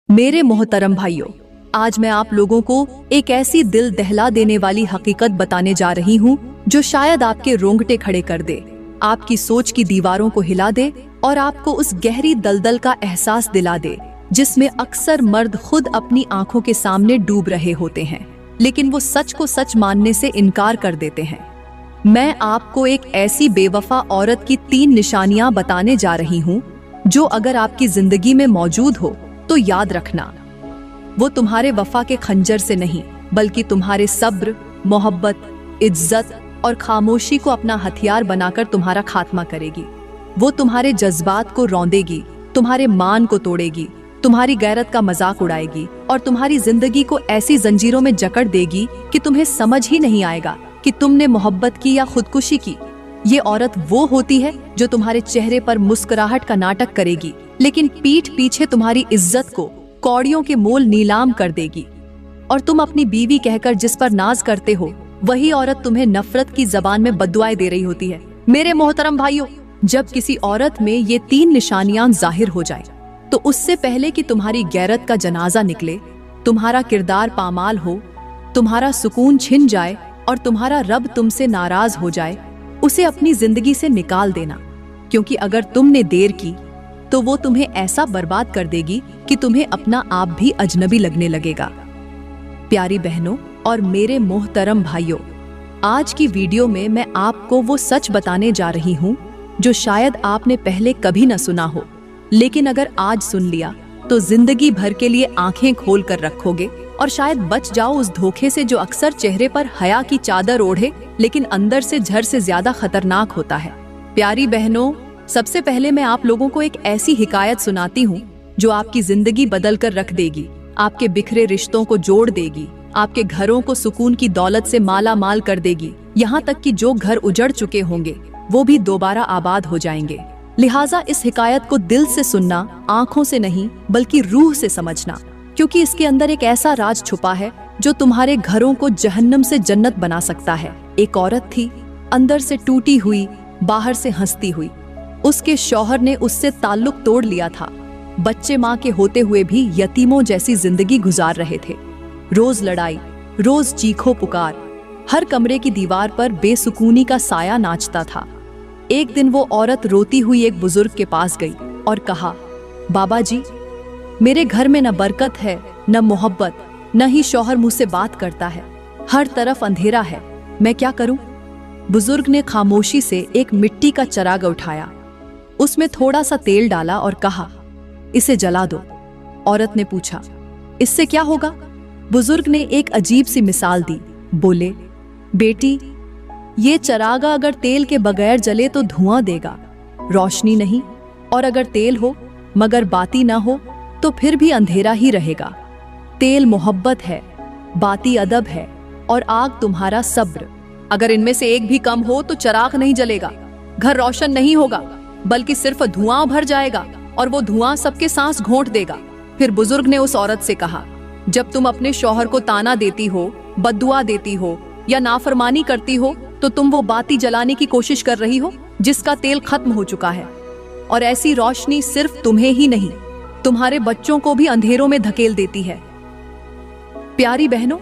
मेरे मोहतरम भाइयों, आज मैं आप लोगों को एक ऐसी दिल दहला देने वाली हकीकत बताने जा रही हूँ जो शायद आपके रोंगटे खड़े कर दे, आपकी सोच की दीवारों को हिला दे और आपको उस गहरी दलदल का एहसास दिला दे जिसमें अक्सर मर्द खुद अपनी आंखों के सामने डूब रहे होते हैं, लेकिन वो सच को सच मानने से इनकार कर देते हैं। मैं आपको एक ऐसी बेवफा औरत की 3 निशानियां बताने जा रही हूँ जो अगर आपकी जिंदगी में मौजूद हो तो याद रखना, वो तुम्हारे वफा के खंजर से नहीं बल्कि तुम्हारे सब्र, मोहब्बत, इज्जत और खामोशी को अपना हथियार बनाकर तुम्हारा खात्मा करेगी। वो तुम्हारे जज्बात को रौंदेगी, तुम्हारे मान को तोड़ेगी, तुम्हारी गैरत का मजाक उड़ाएगी और तुम्हारी जिंदगी को ऐसी जंजीरों में जकड़ देगी कि तुम्हें समझ ही नहीं आएगा कि तुमने मोहब्बत की या खुदकुशी की। ये औरत वो होती है जो तुम्हारे चेहरे पर मुस्कुराहट का नाटक करेगी लेकिन पीठ पीछे तुम्हारी इज्जत को कौड़ियों के मोल नीलाम कर देगी। और तुम अपनी बीवी कहकर जिस पर नाज करते हो, वही औरत तुम्हें नफरत की जबान में बद्दुआएं दे रही होती है। मेरे मोहतरम भाइयों, जब किसी औरत में ये 3 निशानियां जाहिर हो जाए तो उससे पहले कि तुम्हारी गैरत का जनाजा निकले, तुम्हारा किरदार पामाल हो, तुम्हारा सुकून छिन जाए और तुम्हारा रब तुमसे नाराज हो जाए, उसे अपनी जिंदगी से निकाल देना, क्योंकि अगर तुमने देर की तो वो तुम्हें ऐसा बर्बाद कर देगी कि तुम्हें अपना आप भी अजनबी लगने लगेगा। प्यारी बहनों और मेरे मोहतरम भाइयों, आज की वीडियो में मैं आपको वो सच बताने जा रही हूँ जो शायद आपने पहले कभी न सुना हो, लेकिन अगर आज सुन लिया तो जिंदगी भर के लिए आंखें खोल कर रखोगे और शायद बच जाओ उस धोखे से जो अक्सर चेहरे पर हया की चादर ओढ़े लेकिन अंदर से जहर से ज्यादा खतरनाक होता है। प्यारी बहनों, सबसे पहले मैं आप लोगों को एक ऐसी हिकायत सुनाती हूँ जो आपकी जिंदगी बदल कर रख देगी, आपके बिखरे रिश्तों को जोड़ देगी, आपके घरों को सुकून की दौलत से माला माल कर देगी, यहाँ तक कि जो घर उजड़ चुके होंगे वो भी दोबारा आबाद हो जाएंगे। लिहाजा इस हिकायत को दिल से सुनना, आंखों से नहीं बल्कि रूह से समझना, क्योंकि इसके अंदर एक ऐसा राज छुपा है जो तुम्हारे घरों को जहन्नम से जन्नत बना सकता है। एक औरत थी, अंदर से टूटी हुई, बाहर से हंसती हुई। उसके शौहर ने उससे ताल्लुक तोड़ लिया था। बच्चे माँ के होते हुए भी यतीमों जैसी जिंदगी गुजार रहे थे। रोज लड़ाई, रोज चीखो पुकार, हर कमरे की दीवार पर बेसुकूनी का साया नाचता था। एक दिन वो औरत रोती हुई एक बुजुर्ग के पास गई और कहा, बाबा जी, मेरे घर में न बरकत है, न मोहब्बत, न ही शौहर मुझसे बात करता है, हर तरफ अंधेरा है, मैं क्या करूं? बुजुर्ग ने खामोशी से एक मिट्टी का चराग उठाया, उसमें थोड़ा सा तेल डाला और कहा, इसे जला दो। औरत ने पूछा, इससे क्या होगा? बुजुर्ग ने एक अजीब सी मिसाल दी। बोले, बेटी, ये चरागा अगर तेल के बगैर जले तो धुआं देगा, रोशनी नहीं, और अगर तेल हो मगर बाती ना हो तो फिर भी अंधेरा ही रहेगा। तेल मोहब्बत है, बाती अदब है और आग तुम्हारा सब्र। अगर इनमें से एक भी कम हो तो चराग नहीं जलेगा, घर रोशन नहीं होगा, बल्कि सिर्फ धुआं भर जाएगा और वो धुआं सबके सांस घोंट देगा। फिर बुजुर्ग ने उस औरत से कहा, जब तुम अपने शौहर को ताना देती हो, बद्दुआ देती हो या नाफरमानी करती हो तो तुम वो बाती जलाने की कोशिश कर रही हो जिसका तेल खत्म हो चुका है, और ऐसी रोशनी सिर्फ तुम्हें ही नहीं तुम्हारे बच्चों को भी अंधेरों में धकेल देती है। प्यारी बहनों,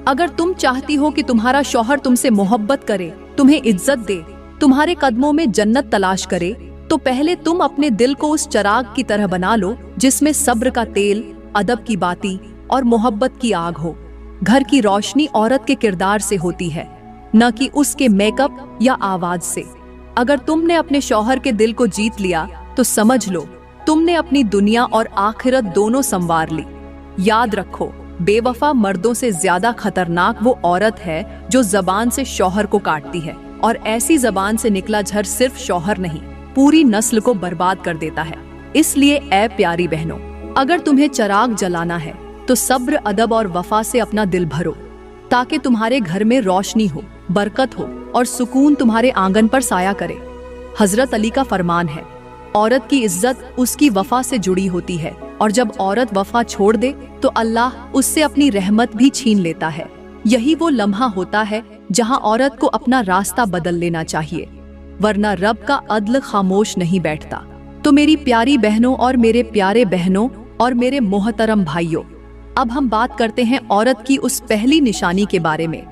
अगर तुम चाहती हो कि तुम्हारा शौहर तुमसे मोहब्बत करे, तुम्हें इज्जत दे, तुम्हारे कदमों में जन्नत तलाश करे, तो पहले तुम अपने दिल को उस चराग की तरह बना लो जिसमें सब्र का तेल, अदब की बाती और मोहब्बत की आग हो। घर की रोशनी औरत के किरदार से होती है, न कि उसके मेकअप या आवाज से। अगर तुमने अपने शौहर के दिल को जीत लिया तो समझ लो तुमने अपनी दुनिया और आखिरत दोनों संवार ली। याद रखो, बेवफा मर्दों से ज्यादा खतरनाक वो औरत है जो जबान से शौहर को काटती है, और ऐसी जबान से निकला झर सिर्फ शौहर नहीं, पूरी नस्ल को बर्बाद कर देता है। इसलिए ऐ प्यारी बहनों, अगर तुम्हें चराग जलाना है तो सब्र, अदब और वफा से अपना दिल भरो, ताकि तुम्हारे घर में रोशनी हो, बरकत हो और सुकून तुम्हारे आंगन पर साया करे। हजरत अली का फरमान है, औरत की इज्जत उसकी वफा से जुड़ी होती है, और जब औरत वफा छोड़ दे तो अल्लाह उससे अपनी रहमत भी छीन लेता है। यही वो लम्हा होता है जहां औरत को अपना रास्ता बदल लेना चाहिए, वरना रब का अदल खामोश नहीं बैठता। तो मेरी प्यारी बहनों और मेरे प्यारे बहनों, और मेरे मोहतरम भाइयों, अब हम बात करते हैं औरत की उस पहली निशानी के बारे में,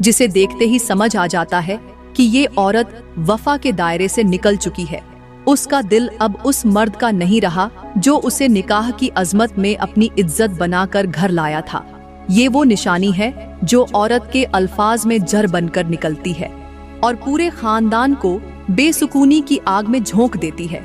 जिसे देखते ही समझ आ जाता है कि ये औरत वफा के दायरे से निकल चुकी है। उसका दिल अब उस मर्द का नहीं रहा जो उसे निकाह की अजमत में अपनी इज्जत बनाकर घर लाया था। ये वो निशानी है जो औरत के अल्फाज में जर बनकर निकलती है और पूरे खानदान को बेसुकूनी की आग में झोंक देती है।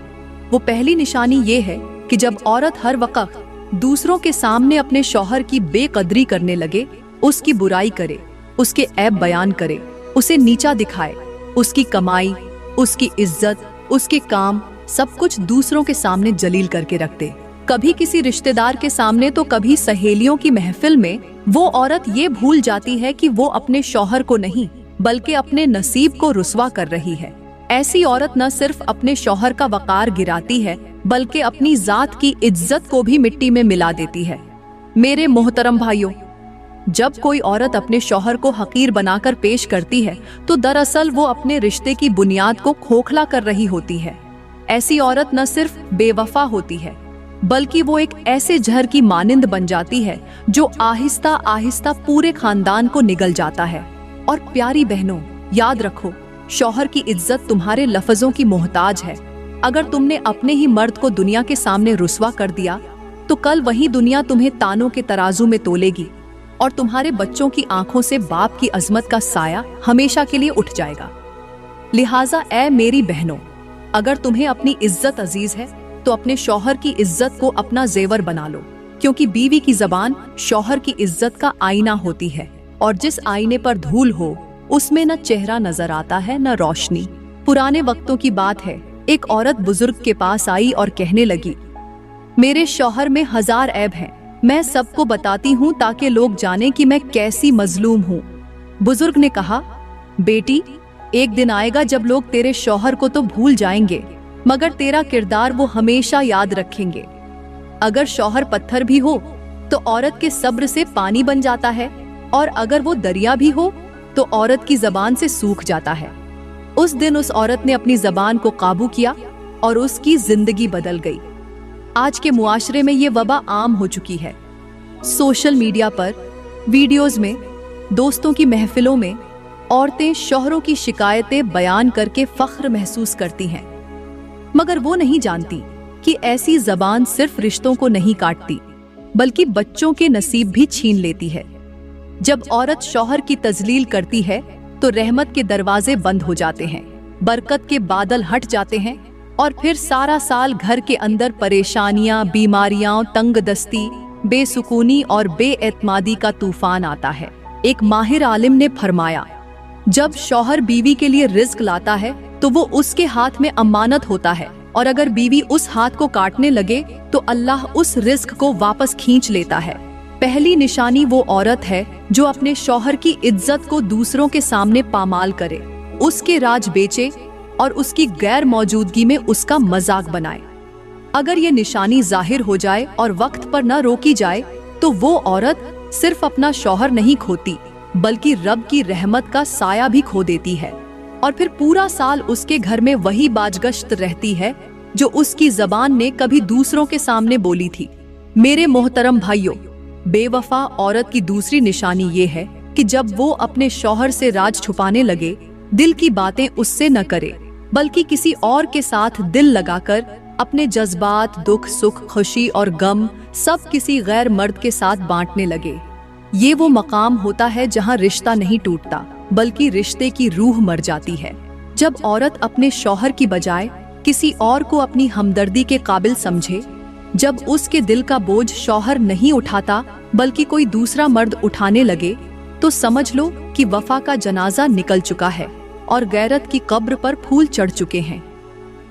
वो पहली निशानी ये है कि जब औरत हर वक्त दूसरों के सामने अपने शौहर की बेकदरी करने लगे, उसकी बुराई करे, उसके ऐब बयान करे, उसे नीचा दिखाए, उसकी कमाई, उसकी इज्जत, उसके काम, सब कुछ दूसरों के सामने जलील करके रख दे। कभी किसी रिश्तेदार के सामने तो कभी सहेलियों की महफिल में वो औरत ये भूल जाती है कि वो अपने शौहर को नहीं बल्कि अपने नसीब को रुस्वा कर रही है। ऐसी औरत न सिर्फ अपने शौहर का वकार गिराती है बल्कि अपनी जात की इज्जत को भी मिट्टी में मिला देती है। मेरे मोहतरम भाइयों, जब कोई औरत अपने शौहर को हकीर बनाकर पेश करती है तो दरअसल वो अपने रिश्ते की बुनियाद को खोखला कर रही होती है। ऐसी औरत न सिर्फ बेवफा होती है बल्कि वो एक ऐसे जहर की मानिंद बन जाती है जो आहिस्ता आहिस्ता पूरे खानदान को निगल जाता है। और प्यारी बहनों, याद रखो, शौहर की इज्जत तुम्हारे लफ्जों की मोहताज है। अगर तुमने अपने ही मर्द को दुनिया के सामने रुस्वा कर दिया तो कल वही दुनिया तुम्हें तानों के तराजू में तोलेगी और तुम्हारे बच्चों की आंखों से बाप की अजमत का साया हमेशा के लिए उठ जाएगा। लिहाजा ऐ मेरी बहनों, अगर तुम्हें अपनी इज्जत अजीज है तो अपने शौहर की इज्जत को अपना जेवर बना लो, क्योंकि बीवी की जबान शौहर की इज्जत का आईना होती है और जिस आईने पर धूल हो उसमें न चेहरा नजर आता है न रोशनी। पुराने वक्तों की बात है, एक औरत बुजुर्ग के पास आई और कहने लगी, मेरे शौहर में 1000 ऐब हैं, मैं सबको बताती हूँ ताकि लोग जाने कि मैं कैसी मजलूम हूँ। बुजुर्ग ने कहा, बेटी, एक दिन आएगा जब लोग तेरे शौहर को तो भूल जाएंगे मगर तेरा किरदार वो हमेशा याद रखेंगे। अगर शौहर पत्थर भी हो तो औरत के सब्र से पानी बन जाता है और अगर वो दरिया भी हो तो औरत की जबान से सूख जाता है। उस दिन उस औरत ने अपनी जबान को काबू किया और उसकी जिंदगी बदल गई। आज के मुआशरे में ये वबा आम हो चुकी है। सोशल मीडिया पर, वीडियोस में, दोस्तों की महफिलों में औरतें शौहरों की शिकायतें बयान करके फख्र महसूस करती हैं, मगर वो नहीं जानती कि ऐसी जबान सिर्फ रिश्तों को नहीं काटती बल्कि बच्चों के नसीब भी छीन लेती है। जब औरत शौहर की तजलील करती है तो रहमत के दरवाजे बंद हो जाते हैं, बरकत के बादल हट जाते हैं और फिर सारा साल घर के अंदर परेशानियां, बीमारियां, तंगदस्ती, बेसुकूनी और बेएतमादी का तूफान आता है। एक माहिर आलिम ने फरमाया, जब शौहर बीवी के लिए रिज्क लाता है तो वो उसके हाथ में अमानत होता है और अगर बीवी उस हाथ को काटने लगे तो अल्लाह उस रिज्क को वापस खींच लेता है। पहली निशानी वो औरत है जो अपने शौहर की इज्जत को दूसरों के सामने पामाल करे, उसके राज बेचे और उसकी गैर मौजूदगी में उसका मजाक बनाए। अगर ये निशानी जाहिर हो जाए और वक्त पर न रोकी जाए तो वो औरत सिर्फ अपना शौहर नहीं खोती बल्कि रब की रहमत का साया भी खो देती है और फिर पूरा साल उसके घर में वही बाजगश्त रहती है जो उसकी जबान ने कभी दूसरों के सामने बोली थी। मेरे मोहतरम भाइयों, बेवफा औरत की दूसरी निशानी ये है कि जब वो अपने शौहर से राज छुपाने लगे, दिल की बातें उससे न करे बल्कि किसी और के साथ दिल लगाकर अपने जज्बात, दुख, सुख, खुशी और गम सब किसी गैर मर्द के साथ बांटने लगे। ये वो मकाम होता है जहाँ रिश्ता नहीं टूटता बल्कि रिश्ते की रूह मर जाती है। जब औरत अपने शौहर की बजाय किसी और को अपनी हमदर्दी के काबिल समझे, जब उसके दिल का बोझ शौहर नहीं उठाता बल्कि कोई दूसरा मर्द उठाने लगे, तो समझ लो कि वफा का जनाजा निकल चुका है और गैरत की कब्र पर फूल चढ़ चुके हैं।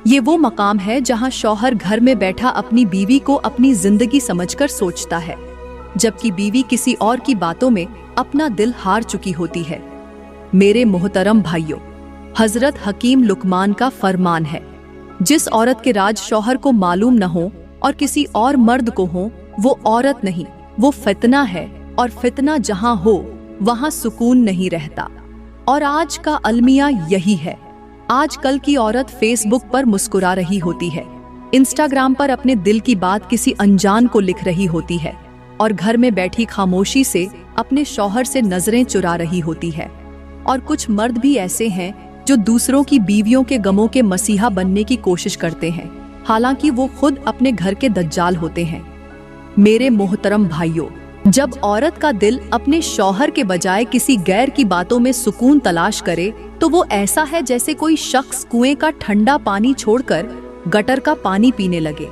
ये वो मकाम है जहाँ शौहर घर में बैठा अपनी बीवी को अपनी जिंदगी समझकर सोचता है, जबकि बीवी किसी और की बातों में अपना दिल हार चुकी होती है। मेरे मोहतरम भाइयों, हजरत हकीम लुकमान का फरमान है, जिस औरत के राज शौहर को मालूम न हो और किसी और मर्द को हो, वो औरत नहीं, वो फितना है और फितना जहाँ हो वहाँ सुकून नहीं रहता। और आज का अलमिया यही है। आजकल की औरत फेसबुक पर मुस्कुरा रही होती है, इंस्टाग्राम पर अपने दिल की बात किसी अनजान को लिख रही होती है और घर में बैठी खामोशी से अपने शौहर से नजरें चुरा रही होती है। और कुछ मर्द भी ऐसे हैं जो दूसरों की बीवियों के गमों के मसीहा बनने की कोशिश करते हैं, हालांकि वो खुद अपने घर के दज्जाल होते हैं। मेरे मोहतरम भाइयों, जब औरत का दिल अपने शौहर के बजाय किसी गैर की बातों में सुकून तलाश करे तो वो ऐसा है जैसे कोई शख्स कुएं का ठंडा पानी छोड़कर गटर का पानी पीने लगे।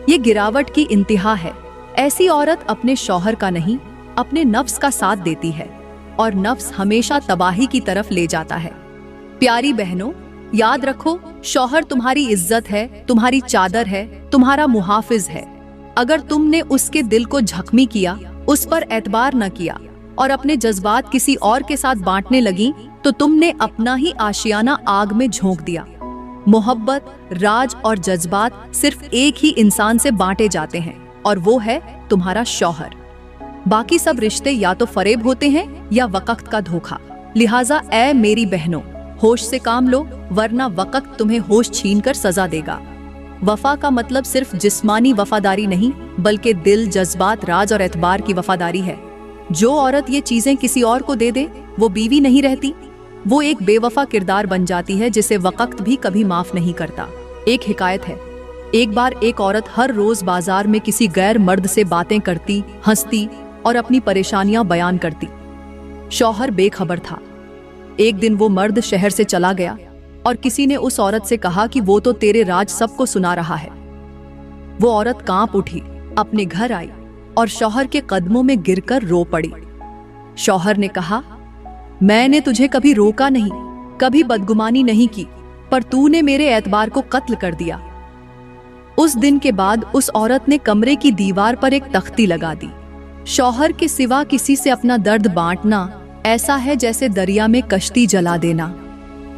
ये गिरावट की इंतहा है। ऐसी औरत अपने शौहर का नहीं, अपने नफ्स का साथ देती है और नफ्स हमेशा तबाही की तरफ ले जाता है। प्यारी बहनों, याद रखो, शौहर तुम्हारी इज्जत है, तुम्हारी चादर है, तुम्हारा मुहाफिज है। अगर तुमने उसके दिल को जख्मी किया, उस पर एतबार न किया और अपने जज्बात किसी और के साथ बांटने लगी तो तुमने अपना ही आशियाना आग में झोंक दिया। मोहब्बत, राज और जज्बात सिर्फ एक ही इंसान से बांटे जाते हैं और वो है तुम्हारा शौहर। बाकी सब रिश्ते या तो फरेब होते हैं या वक्त का धोखा। लिहाजा ऐ मेरी बहनों, होश से काम लो, वरना वक्त तुम्हें होश छीनकर सजा देगा। वफा का मतलब सिर्फ जिस्मानी वफादारी नहीं, बल्कि दिल, जज्बात, राज और एतबार की वफादारी है। जो औरत ये चीजें किसी और को दे दे, वो बीवी नहीं रहती, वो एक बेवफा किरदार बन जाती है जिसे वक्त भी कभी माफ नहीं करता। एक हिकायत है, एक बार एक औरत हर रोज बाजार में किसी गैर मर्द से बातें करती, हंसती और अपनी परेशानियां बयान करती। शौहर बेखबर था। एक दिन वो मर्द शहर से चला गया और किसी ने उस औरत से कहा कि वो तो तेरे राज सबको सुना रहा है। वो औरत कांप उठी, अपने घर आई और शौहर के कदमों में गिरकर रो पड़ी। शौहर ने कहा, मैंने तुझे कभी रोका नहीं, कभी बदगुमानी नहीं की, पर तूने मेरे एतबार को कत्ल कर दिया। उस दिन के बाद उस औरत ने कमरे की दीवार पर एक तख्ती लगा दी। शौहर के सिवा किसी से अपना दर्द बांटना ऐसा है जैसे दरिया में कश्ती जला देना।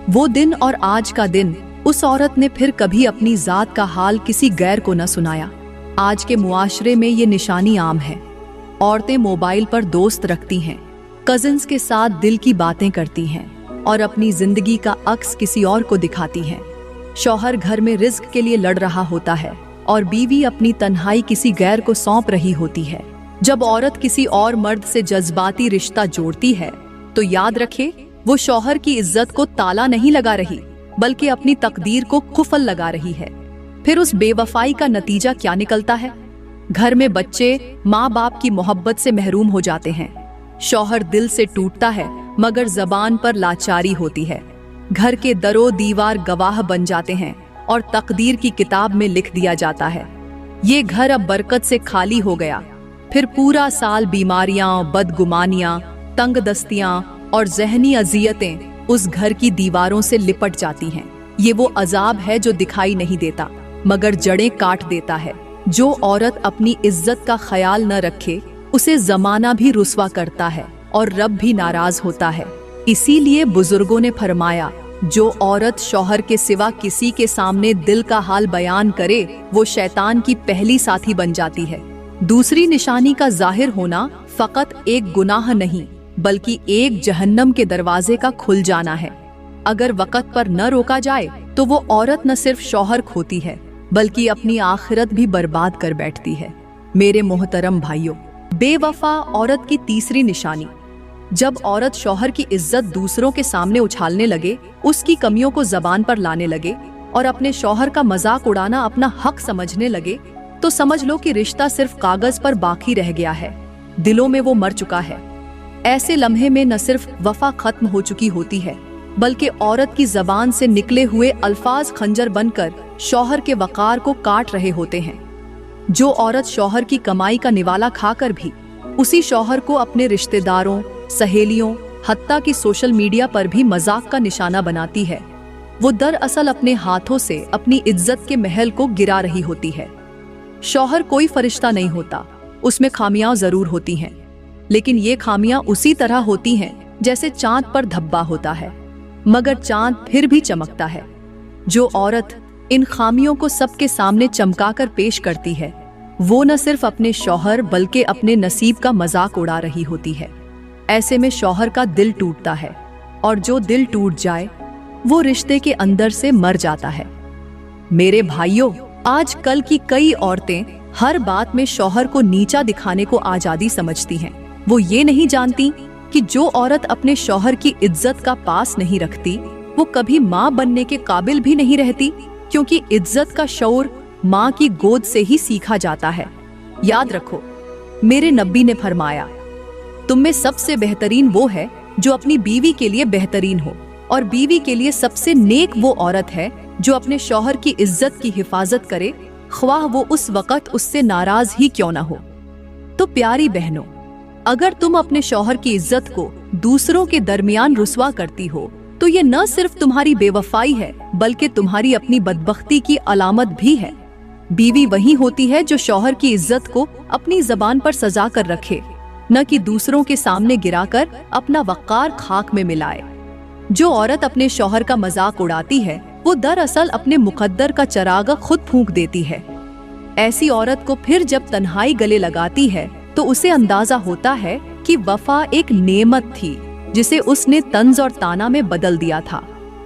वो दिन और आज का दिन उस औरत ने फिर कभी अपनी जात का हाल किसी गैर को न सुनाया। आज के मुआशरे में ये निशानी आम है। औरतें मोबाइल पर दोस्त रखती हैं, कजिन्स के साथ दिल की बातें करती हैं और अपनी जिंदगी का अक्स किसी और को दिखाती हैं। शौहर घर में रिज्क के लिए लड़ रहा होता है और बीवी अपनी तन्हाई किसी गैर को सौंप रही होती है। जब औरत किसी और मर्द से जज्बाती रिश्ता जोड़ती है तो याद रखे, वो शौहर की इज्जत को ताला नहीं लगा रही, बल्कि अपनी तकदीर को कुफल लगा रही है। फिर उस बेवफाई का नतीजा क्या निकलता है? घर में बच्चे माँ बाप की मोहब्बत से महरूम हो जाते हैं। शौहर दिल से टूटता है मगर जबान पर लाचारी होती है। घर के दरो दीवार गवाह बन जाते हैं और तकदीर की किताब में लिख दिया जाता है, ये घर अब बरकत से खाली हो गया। फिर पूरा साल बीमारियां, बदगुमानियां, तंग दस्तियां और जहनी अजियतें उस घर की दीवारों से लिपट जाती हैं। ये वो अजाब है जो दिखाई नहीं देता मगर जड़ें काट देता है। जो औरत अपनी इज्जत का ख्याल न रखे, उसे जमाना भी रुस्वा करता है और रब भी नाराज होता है। इसीलिए बुजुर्गों ने फरमाया, जो औरत शौहर के सिवा किसी के सामने दिल का हाल बयान करे, वो शैतान की पहली साथी बन जाती है। दूसरी निशानी का जाहिर होना फकत एक गुनाह नहीं, बल्कि एक जहन्नम के दरवाजे का खुल जाना है। अगर वक्त पर न रोका जाए तो वो औरत न सिर्फ शौहर खोती है, बल्कि अपनी आखिरत भी बर्बाद कर बैठती है। मेरे मोहतरम भाइयों, बेवफा औरत की तीसरी निशानी, जब औरत शौहर की इज्जत दूसरों के सामने उछालने लगे, उसकी कमियों को जबान पर लाने लगे और अपने शौहर का मजाक उड़ाना अपना हक समझने लगे, तो समझ लो कि रिश्ता सिर्फ कागज पर बाकी रह गया है, दिलों में वो मर चुका है। ऐसे लम्हे में न सिर्फ वफा खत्म हो चुकी होती है, बल्कि औरत की जबान से निकले हुए अल्फाज खंजर बनकर शौहर के वकार को काट रहे होते हैं। जो औरत शौहर की कमाई का निवाला खाकर भी उसी शौहर को अपने रिश्तेदारों, सहेलियों, हत्ता कि सोशल मीडिया पर भी मजाक का निशाना बनाती है, वो दरअसल अपने हाथों से अपनी इज्जत के महल को गिरा रही होती है। शौहर कोई फरिश्ता नहीं होता, उसमें खामियां जरूर होती हैं, लेकिन ये खामियां उसी तरह होती हैं जैसे चांद पर धब्बा होता है, मगर चांद फिर भी चमकता है। जो औरत इन खामियों को सबके सामने चमकाकर पेश करती है, वो न सिर्फ अपने शौहर बल्कि अपने नसीब का मजाक उड़ा रही होती है। ऐसे में शौहर का दिल टूटता है, और जो दिल टूट जाए वो रिश्ते के अंदर से मर जाता है। मेरे भाइयों, आज कल की कई औरतें हर बात में शौहर को नीचा दिखाने को आजादी समझती हैं। वो ये नहीं जानती कि जो औरत अपने शौहर की इज्जत का पास नहीं रखती वो कभी माँ बनने के काबिल भी नहीं रहती, क्योंकि इज्जत का शऊर माँ की गोद से ही सीखा जाता है। याद रखो, मेरे नबी ने फरमाया, तुम में सबसे बेहतरीन वो है जो अपनी बीवी के लिए बेहतरीन हो, और बीवी के लिए सबसे नेक वो औरत है जो अपने शौहर की इज्जत की हिफाजत करे, ख्वाह वो उस वक्त उससे नाराज ही क्यों ना हो। तो प्यारी बहनों, अगर तुम अपने शौहर की इज्जत को दूसरों के दरमियान रुस्वा करती हो तो ये न सिर्फ तुम्हारी बेवफाई है बल्कि तुम्हारी अपनी बदबख्ती की अलामत भी है। बीवी वही होती है जो शौहर की इज्जत को अपनी जबान पर सजा कर रखे, न कि दूसरों के सामने गिराकर अपना वक़ार खाक में मिलाए। जो औरत अपने शौहर का मजाक उड़ाती है वो दरअसल अपने मुकद्दर का चराग खुद फूंक देती है। ऐसी औरत को फिर जब तन्हाई गले लगाती है तो उसे अंदाजा होता है कि वफा एक नेमत थी जिसे उसने तंज और ताना में बदल दिया था।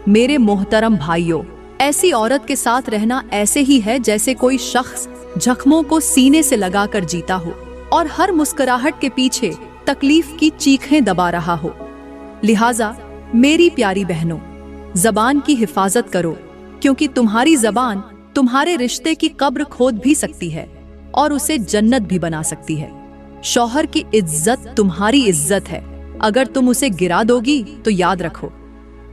मेरे मोहतरम भाइयों, ऐसी औरत के साथ रहना ऐसे ही है जैसे कोई शख्स जख्मों को सीने से लगाकर जीता हो और हर मुस्कुराहट के पीछे तकलीफ की चीखें दबा रहा हो। लिहाजा मेरी प्यारी बहनों, जबान की हिफाजत करो, क्योंकि तुम्हारी जबान तुम्हारे रिश्ते की कब्र खोद भी सकती है और उसे जन्नत भी बना सकती है। शौहर की इज्जत तुम्हारी इज्जत है, अगर तुम उसे गिरा दोगी तो याद रखो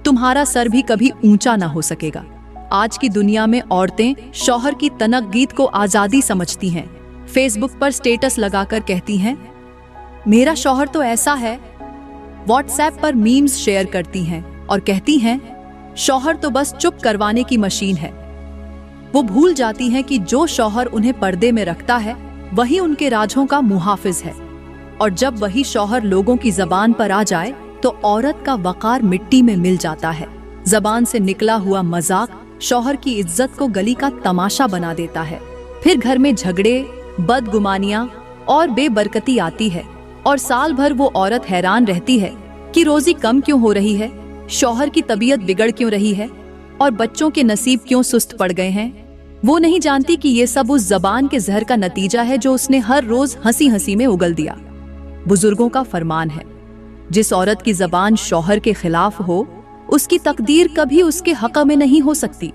तुम्हारा सर भी कभी ऊंचा ना हो सकेगा। आज की दुनिया में औरतें शौहर की तनक गीत को आजादी समझती हैं। फेसबुक पर स्टेटस लगाकर कहती हैं, मेरा शौहर तो ऐसा है। व्हाट्सएप पर मीम्स शेयर करती हैं और कहती हैं, शौहर तो बस चुप करवाने की मशीन है। वो भूल जाती हैं कि जो शौहर उन्हें पर्दे में रखता है वही उनके राजों का मुहाफिज है, और जब वही शौहर लोगों की जबान पर आ जाए तो औरत का वकार मिट्टी में मिल जाता है। जबान से निकला हुआ मजाक शौहर की इज्जत को गली का तमाशा बना देता है। फिर घर में झगड़े, बदगुमानियां और बेबरकती आती है, और साल भर वो औरत हैरान रहती है कि रोजी कम क्यों हो रही है, शौहर की तबीयत बिगड़ क्यों रही है और बच्चों के नसीब क्यों सुस्त पड़ गए हैं। वो नहीं जानती कि ये सब उस जबान के जहर का नतीजा है जो उसने हर रोज हंसी हंसी में उगल दिया। बुजुर्गों का फरमान है, जिस औरत की जबान शौहर के खिलाफ हो उसकी तकदीर कभी उसके हक में नहीं हो सकती।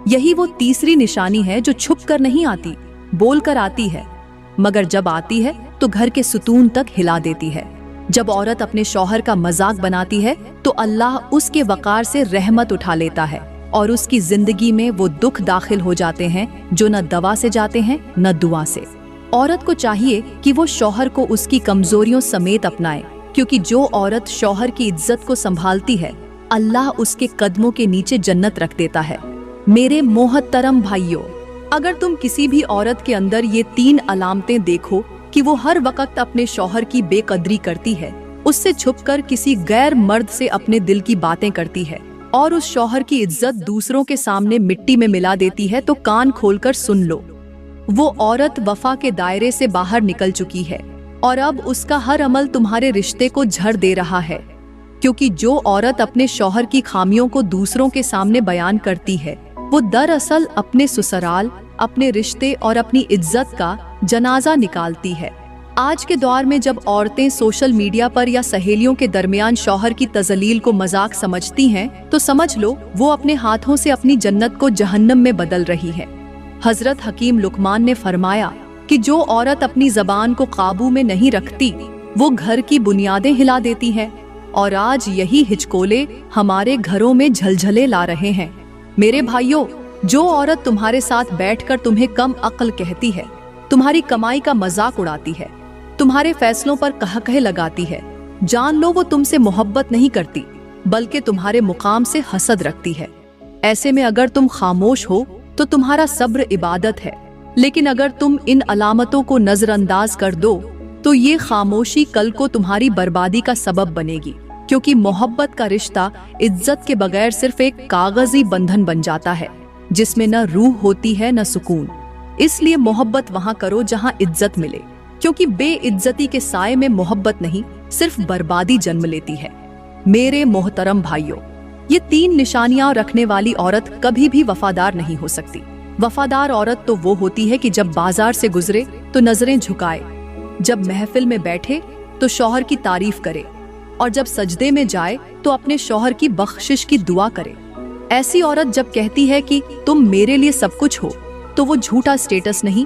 यही वो तीसरी निशानी है जो छुप कर नहीं आती, बोल कर आती है, मगर जब आती है तो घर के सुतून तक हिला देती है। जब औरत अपने शौहर का मजाक बनाती है तो अल्लाह उसके वकार से रहमत उठा लेता है और उसकी जिंदगी में वो दुख दाखिल हो जाते हैं जो न दवा से जाते हैं न दुआ से। औरत को चाहिए कि वो शौहर को उसकी कमजोरियों समेत अपनाए, क्योंकि जो औरत शौहर की इज्जत को संभालती है अल्लाह उसके कदमों के नीचे जन्नत रख देता है। मेरे मोहतरम भाइयों, अगर तुम किसी भी औरत के अंदर ये 3 अलामतें देखो कि वो हर वक्त अपने शौहर की बेकदरी करती है, उससे छुपकर किसी गैर मर्द से अपने दिल की बातें करती है और उस शौहर की इज्जत दूसरों के सामने मिट्टी में मिला देती है, तो कान खोलकर सुन लो। वो औरत वफा के दायरे से बाहर निकल चुकी है और अब उसका हर अमल तुम्हारे रिश्ते को झड़ दे रहा है, क्योंकि जो औरत अपने शौहर की खामियों को दूसरों के सामने बयान करती है वो दरअसल अपने ससुराल, अपने रिश्ते और अपनी इज्जत का जनाजा निकालती है। आज के दौर में जब औरतें सोशल मीडिया पर या सहेलियों के दरमियान शौहर की तजलील को मजाक समझती हैं, तो समझ लो वो अपने हाथों से अपनी जन्नत को जहन्नम में बदल रही है। हजरत हकीम लुकमान ने फरमाया कि जो औरत अपनी जबान को काबू में नहीं रखती वो घर की बुनियादें हिला देती है, और आज यही हिचकोले हमारे घरों में झलझले ला रहे हैं। मेरे भाइयों, जो औरत तुम्हारे साथ बैठकर तुम्हें कम अक्ल कहती है, तुम्हारी कमाई का मजाक उड़ाती है, तुम्हारे फैसलों पर कहकहे लगाती है, जान लो वो तुमसे मोहब्बत नहीं करती बल्कि तुम्हारे मुकाम से हसद रखती है। ऐसे में अगर तुम खामोश हो तो तुम्हारा सब्र इबादत है, लेकिन अगर तुम इन अलामतों को नजरअंदाज कर दो तो ये खामोशी कल को तुम्हारी बर्बादी का सबब बनेगी, क्योंकि मोहब्बत का रिश्ता इज्जत के बगैर सिर्फ एक कागजी बंधन बन जाता है जिसमें न रूह होती है न सुकून। इसलिए मोहब्बत वहां करो जहां इज्जत मिले, क्योंकि बेइज्जती के साए में मोहब्बत नहीं सिर्फ बर्बादी जन्म लेती है। मेरे मोहतरम भाइयों, ये 3 निशानियां रखने वाली औरत कभी भी वफादार नहीं हो सकती। वफादार औरत तो वो होती है कि जब बाजार से गुजरे तो नजरें झुकाए, जब महफिल में बैठे तो शौहर की तारीफ करे, और जब सजदे में जाए तो अपने शौहर की बख्शिश की दुआ करे। ऐसी औरत जब कहती है कि तुम मेरे लिए सब कुछ हो, तो वो झूठा स्टेटस नहीं,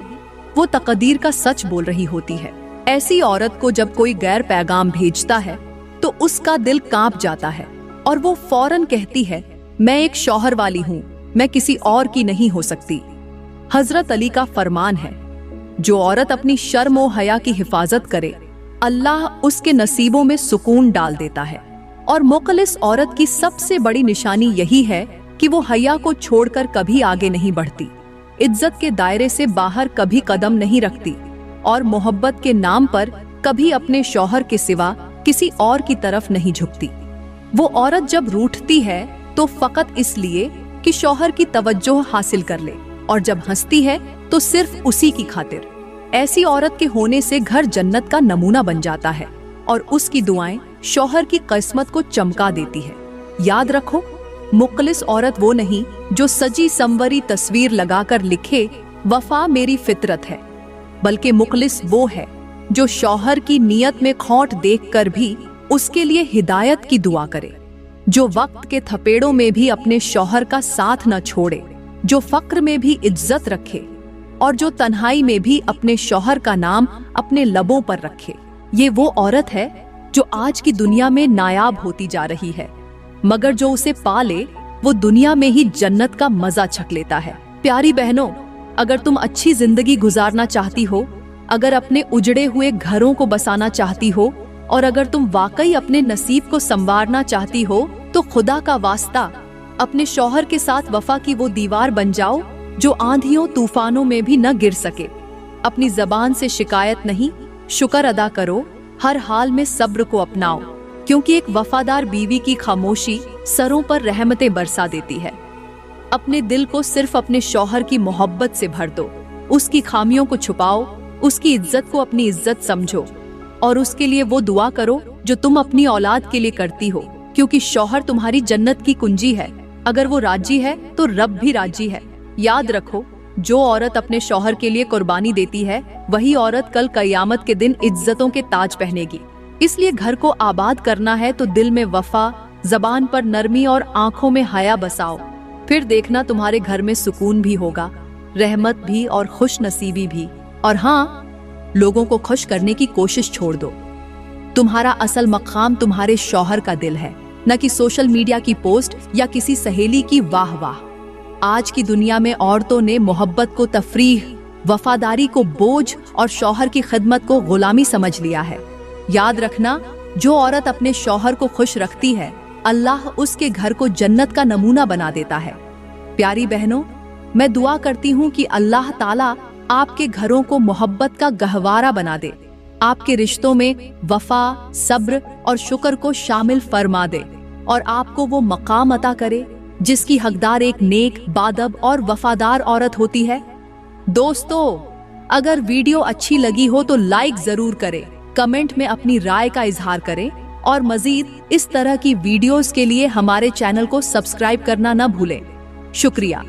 वो तकदीर का सच बोल रही होती है। ऐसी औरत को जब कोई गैर पैगाम भेजता है तो उसका दिल कांप जाता है और वो फौरन कहती है, मैं एक शौहर वाली हूँ, मैं किसी और की नहीं हो सकती। हजरत अली का फरमान है, जो औरत अपनी शर्म और हया की हिफाजत करे, अल्लाह उसके नसीबों में सुकून डाल देता है। और मुखलिस औरत की सबसे बड़ी निशानी यही है कि वो हया को छोड़कर कभी आगे नहीं बढ़ती, इज्जत के दायरे से बाहर कभी कदम नहीं रखती, और मोहब्बत के नाम पर कभी अपने शौहर के सिवा किसी और की तरफ नहीं झुकती। वो औरत जब रूठती है तो फकत इसलिए कि शौहर की तवज्जो हासिल कर ले, और जब हंसती है तो सिर्फ उसी की खातिर। ऐसी औरत के होने से घर जन्नत का नमूना बन जाता है और उसकी दुआएं शौहर की किस्मत को चमका देती है। याद रखो, मुखलिस औरत वो नहीं जो सजी संवरी तस्वीर लगाकर लिखे वफा मेरी फितरत है, बल्कि मुखलिस वो है जो शौहर की नियत में खोट देखकर भी उसके लिए हिदायत की दुआ करे, जो वक्त के थपेड़ों में भी अपने शौहर का साथ न छोड़े, जो फक्र में भी इज्जत रखे और जो तन्हाई में भी अपने शौहर का नाम अपने लबों पर रखे। ये वो औरत है जो आज की दुनिया में नायाब होती जा रही है, मगर जो उसे पा ले वो दुनिया में ही जन्नत का मजा छक लेता है। प्यारी बहनों, अगर तुम अच्छी जिंदगी गुजारना चाहती हो, अगर अपने उजड़े हुए घरों को बसाना चाहती हो, और अगर तुम वाकई अपने नसीब को संवारना चाहती हो, तो खुदा का वास्ता अपने शौहर के साथ वफा की वो दीवार बन जाओ जो आंधियों तूफानों में भी न गिर सके। अपनी जबान से शिकायत नहीं, शुक्र अदा करो, हर हाल में सब्र को अपनाओ, क्योंकि एक वफादार बीवी की खामोशी सरों पर रहमतें बरसा देती है। अपने दिल को सिर्फ अपने शौहर की मोहब्बत से भर दो, उसकी खामियों को छुपाओ, उसकी इज्जत को अपनी इज्जत समझो, और उसके लिए वो दुआ करो जो तुम अपनी औलाद के लिए करती हो, क्योंकि शौहर तुम्हारी जन्नत की कुंजी है। अगर वो राजी है तो रब भी राजी है। याद रखो, जो औरत अपने शौहर के लिए कुर्बानी देती है, वही औरत कल कयामत के दिन इज्जतों के ताज पहनेगी। इसलिए घर को आबाद करना है तो दिल में वफा, जबान पर नरमी और आंखों में हया बसाओ, फिर देखना तुम्हारे घर में सुकून भी होगा, रहमत भी और खुश नसीबी भी। और हाँ, लोगों को खुश करने की कोशिश छोड़ दो। तुम्हारा असल मकाम तुम्हारे शौहर का दिल है, न कि सोशल मीडिया की पोस्ट या किसी सहेली की वाह वाह। आज की दुनिया में औरतों ने मोहब्बत को तफरीह, वफादारी को बोझ और शौहर की खिदमत को गुलामी समझ लिया है। याद रखना, जो औरत अपने शौहर को खुश रखती है, अल्लाह उसके घर को जन्नत का नमूना बना देता है। प्यारी बहनों, मैं दुआ करती हूँ कि अल्लाह ताला आपके घरों को मोहब्बत का गहवारा बना दे, आपके रिश्तों में वफा, सब्र और शुक्र को शामिल फरमा दे, और आपको वो मकाम अता करे जिसकी हकदार एक नेक, बादब और वफादार औरत होती है। दोस्तों, अगर वीडियो अच्छी लगी हो तो लाइक जरूर करें, कमेंट में अपनी राय का इजहार करें, और मजीद इस तरह की वीडियोस के लिए हमारे चैनल को सब्सक्राइब करना न भूलें। शुक्रिया।